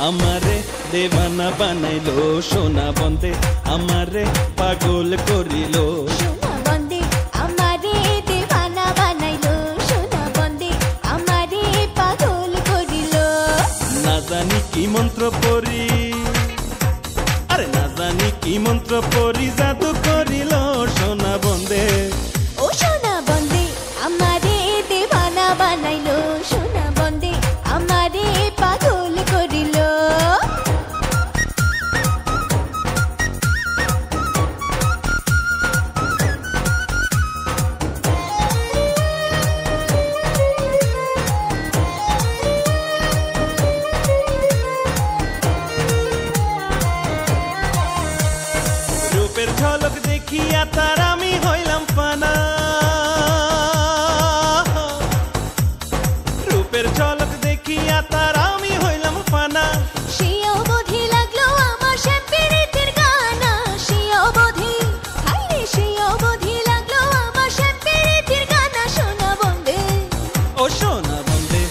আমারে দেওয়ানা বানাইলো, সোনা বন্দে আমারে পাগল করিল। সোনা বন্দে আমারে দেওয়ানা বানাইলো, সোনা বন্দে আমারে পাগল করিল। না জানি কি মন্ত্র পড়ি, আরে না জানি কি মন্ত্র পড়ি জাদু করিল সোনা বন্দে। ও সোনা বন্দে আমারে দেওয়ানা বানাইলো, সোনা বন্দে আমারে পাগল করিল। রূপের ঝলক দেখিয়া তার আমি হইলাম ফানা, রূপের ঝলক দেখিয়া তার আমি হইলাম ফানা। সে অবধি লাগলো আমার সে পীড়িতের গানা, সে অবধি হায়রে সে অবধি লাগলো আমার সে পীড়িতের গানা। সোনা বন্দে ও সোনা বন্দে,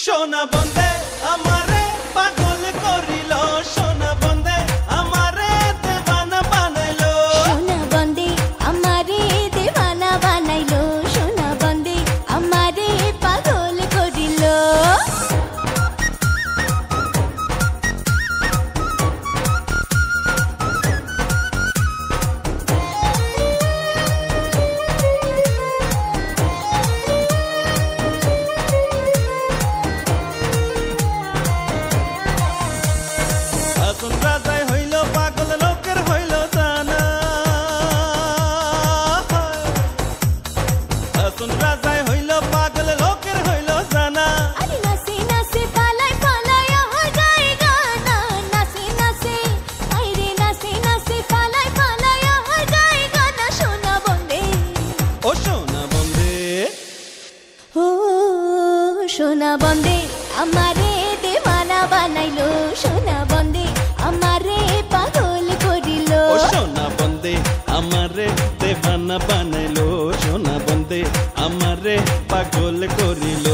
সোনা বন্দে আমারে পাগল করিল, সোনা বন্দে আমারে দেওয়ানা বানাইলো। সোনা বন্দে আমারে দেওয়ানা বানাইলো, সোনা বন্দে আমারে পাগল করিল। হাসন রাজায় হইল পাগল লোকের হইল জানা, হাসন রাজায় হইল পাগল লোকের হইল জানা। আরে নাচে নাচে পালাই পালাই আমার গায়ে গানা, নাচে নাচে আইরে নাচে নাচে পালাই পালাই আমার গায়ে গানা। সোনা বন্দে ও সোনা বন্দে, ও সোনা বন্দে আমারে দেওয়ানা বানাইলো, সোনা বন্দে আমারে পাগল করিল। ও সোনা বন্দে আমারে দেওয়ানা বানাইলো, সোনা বন্দে আমারে পাগল করিল।